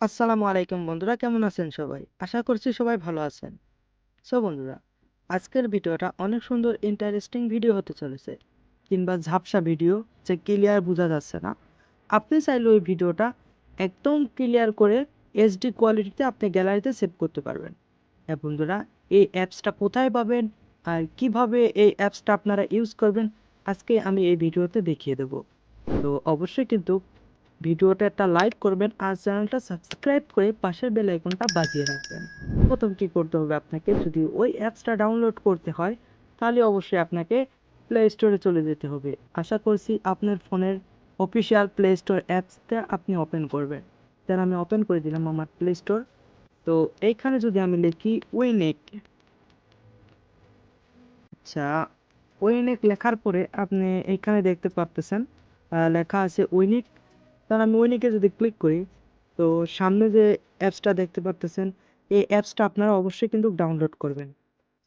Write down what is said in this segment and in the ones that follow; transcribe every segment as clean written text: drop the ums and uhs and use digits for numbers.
আসসালামু আলাইকুম বন্ধুরা, কেমন আছেন সবাই? আশা করছি সবাই ভালো আছেন। বন্ধুরা, আজকের ভিডিওটা অনেক সুন্দর ইন্টারেস্টিং ভিডিও হতে চলেছে, কিংবা ঝাপসা ভিডিও যে ক্লিয়ার বোঝা যাচ্ছে না। আপনি চাইলে ওই ভিডিওটা একদম ক্লিয়ার করে এইচডি কোয়ালিটিতে আপনি গ্যালারিতে সেভ করতে পারবেন। হ্যাঁ বন্ধুরা, এই অ্যাপসটা কোথায় পাবেন আর কিভাবে এই অ্যাপসটা আপনারা ইউজ করবেন আজকে আমি এই ভিডিওতে দেখিয়ে দেব। তো অবশ্যই কিন্তু ভিডিওটা একটা লাইক করবেন আর চ্যানেলটা সাবস্ক্রাইব করে পাশের বেল আইকনটা বাজিয়ে রাখবেন। প্রথম কি করতে হবে, আপনাকে যদি ওই অ্যাপসটা ডাউনলোড করতে হয় তাহলে অবশ্যই আপনাকে প্লে স্টোরে চলে যেতে হবে। আশা করছি আপনার ফোনের অফিসিয়াল প্লে স্টোর অ্যাপসটা আপনি ওপেন করবেন। দেন আমি ওপেন করে দিলাম আমার প্লে স্টোর। তো এইখানে যদি আমি লিখি উইনেক, আচ্ছা, উইনেক লেখার পরে আপনি এইখানে দেখতে পারতেছেন লেখা আছে উইনিক। তাহলে আমি উইনিকে যদি ক্লিক করি, তো সামনে যে অ্যাপসটা দেখতে পারতেছেন, এই অ্যাপসটা আপনারা অবশ্যই কিন্তু ডাউনলোড করবেন।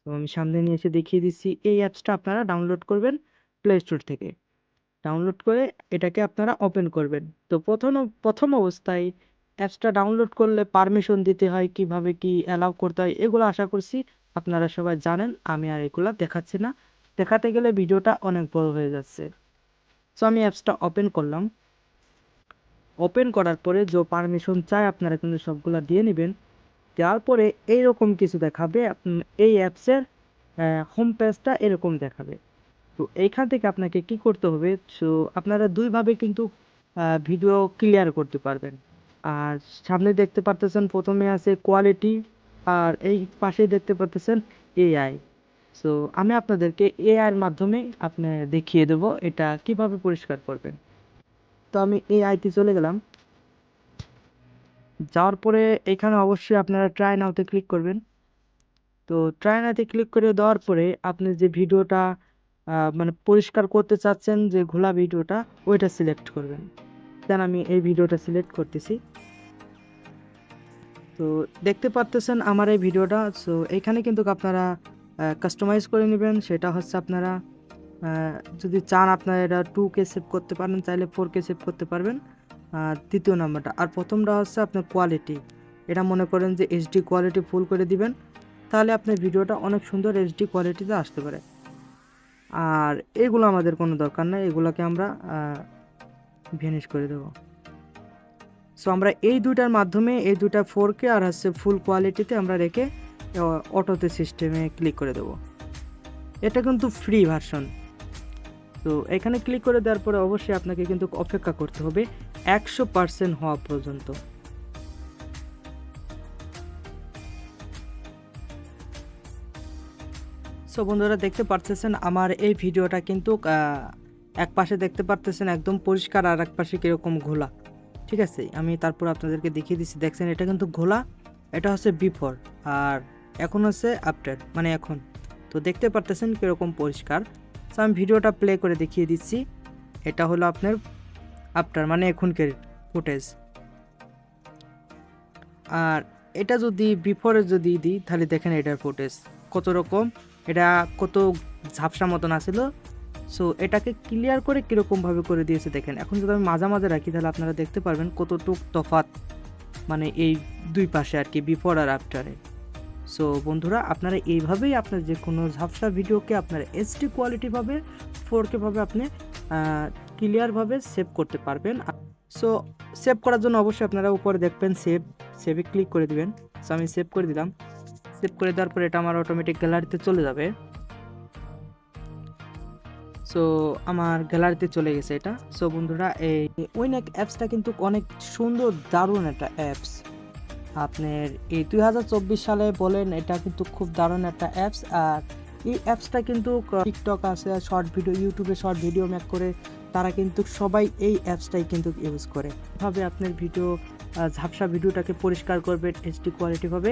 তো আমি সামনে নিয়ে এসে দেখিয়ে দিচ্ছি, এই অ্যাপসটা আপনারা ডাউনলোড করবেন প্লে স্টোর থেকে। ডাউনলোড করে এটাকে আপনারা ওপেন করবেন। তো প্রথম অবস্থায় অ্যাপসটা ডাউনলোড করলে পারমিশন দিতে হয়, কিভাবে কি অ্যালাউ করতে হয় এগুলো আশা করছি আপনারা সবাই জানেন। আমি আর এগুলা দেখাচ্ছি না, দেখাতে গেলে ভিডিওটা অনেক বড় হয়ে যাচ্ছে। আমি অ্যাপসটা ওপেন করলাম। ওপেন করার পরে যে পারমিশন চায় আপনারা কিন্তু সবগুলা দিয়ে নেবেন। দেওয়ার পরে এইরকম কিছু দেখাবে, এই অ্যাপসের হোম পেজটা এরকম দেখাবে। তো এইখান থেকে আপনাকে কি করতে হবে, সো আপনারা দুইভাবে কিন্তু ভিডিও ক্লিয়ার করতে পারবেন। আর সামনে দেখতে পারতেছেন প্রথমে আছে কোয়ালিটি, আর এই পাশে দেখতে পারতেছেন এআই। সো আমি আপনাদেরকে এআই এর মাধ্যমে আপনি দেখিয়ে দেব এটা কিভাবে পরিষ্কার করবেন। তো আমি এআইতে চলে গেলাম। যাওয়ার পরে এখানে অবশ্যই আপনারা ট্রাই নাওতে ক্লিক করবেন। তো ট্রাই নাওতে ক্লিক করে দেওয়ার পরে আপনি যে ভিডিওটা মানে পরিষ্কার করতে চাচ্ছেন, যে ঘোলা ভিডিওটা, ওইটা সিলেক্ট করবেন। দেন আমি এই ভিডিওটা সিলেক্ট করতেছি। তো দেখতে পারতেছেন আমার এই ভিডিওটা। সো এখানে কিন্তু আপনারা কাস্টমাইজ করে নেবেন। সেটা হচ্ছে আপনারা যদি চান আপনারা এটা 2K সেভ করতে পারেন, চাইলে 4K সেভ করতে পারবেন। দ্বিতীয় নাম্বারটা, আর প্রথমটা হচ্ছে আপনার কোয়ালিটি, এটা মনে করেন যে এইচডি কোয়ালিটি ফুল করে দিবেন, তাহলে আপনার ভিডিওটা অনেক সুন্দর এইচডি কোয়ালিটিতে আসতে পারে। আর এগুলো আমাদের কোনো দরকার নেই, এগুলোকে আমরা ভ্যানিশ করে দেবো। সো আমরা এই দুইটার মাধ্যমে, এই দুইটা 4K আর হচ্ছে ফুল কোয়ালিটিতে আমরা রেখে অটোতে সিস্টেমে ক্লিক করে দেব। এটা কিন্তু ফ্রি ভার্সন। তো এখানে ক্লিক করে দেওয়ার পরে অবশ্যই আপনাকে কিন্তু অপেক্ষা করতে হবে 100% হওয়া পর্যন্ত। সো বন্ধুরা, দেখতে পারতেছেন আমার এই ভিডিওটা কিন্তু এক পাশে দেখতে পারতেছেন একদম পরিষ্কার, আর এক পাশে কীরকম ঘোলা। ঠিক আছে, আমি তারপর আপনাদেরকে দেখিয়ে দিচ্ছি। দেখছেন এটা কিন্তু ঘোলা, এটা হচ্ছে বিফোর, আর এখন হচ্ছে আফটার, মানে এখন। তো দেখতে পারতেছেন কীরকম পরিষ্কার। সো আমি ভিডিওটা প্লে করে দেখিয়ে দিচ্ছি। এটা হলো আপনার আফটার, মানে এখনকার ফুটেজ। আর এটা যদি বিফোরে যদি দিই, তাহলে দেখেন এটার ফুটেজ কত রকম, এটা কত ঝাপসা মতন আসছিল। সো এটাকে ক্লিয়ার করে কীরকমভাবে করে দিয়েছে দেখেন। এখন যদি আমি মাঝামাঝি রাখি তাহলে আপনারা দেখতে পারবেন কতটুক তফাৎ, মানে এই দুই পাশে আর কি, বিফোর আর আফটারে। সো বন্ধুরা, আপনারা এইভাবেই আপনার যে কোনো ঝাপসা ভিডিওকে আপনারা এইচডি কোয়ালিটিভাবে 4K ভাবে আপনি ক্লিয়ারভাবে সেভ করতে পারবেন। সো সেভ করার জন্য অবশ্যই আপনারা উপরে দেখবেন সেভে ক্লিক করে দিবেন। সো আমি সেভ করে দিলাম। সেভ করে দেওয়ার পরে এটা আমার অটোমেটিক গ্যালারিতে চলে যাবে। সো আমার গ্যালারিতে চলে গেছে এটা। সো বন্ধুরা, এই উইনেক অ্যাপসটা কিন্তু অনেক সুন্দর, দারুণ একটা অ্যাপস। আপনার এই 2024 সালে বলেন, এটা কিন্তু খুব দারুণ একটা অ্যাপস। আর এই অ্যাপসটা কিন্তু টিকটক আছে, শর্ট ভিডিও, ইউটিউবে শর্ট ভিডিও মেক করে তারা কিন্তু সবাই এই অ্যাপসটাই কিন্তু ইউজ করে। ভাবে আপনার ভিডিও ঝাপসা ভিডিওটাকে পরিষ্কার করবেন, এইচডি কোয়ালিটিভাবে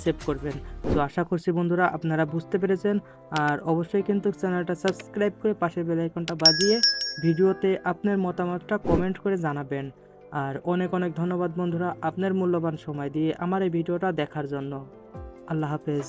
সেভ করবেন। তো আশা করছি বন্ধুরা আপনারা বুঝতে পেরেছেন। আর অবশ্যই কিন্তু চ্যানেলটা সাবস্ক্রাইব করে পাশের বেল আইকনটা বাজিয়ে ভিডিওতে আপনার মতামতটা কমেন্ট করে জানাবেন। আর অনেক অনেক ধন্যবাদ বন্ধুরা আপনার মূল্যবান সময় দিয়ে আমার এই ভিডিওটা দেখার জন্য। আল্লাহ হাফেজ।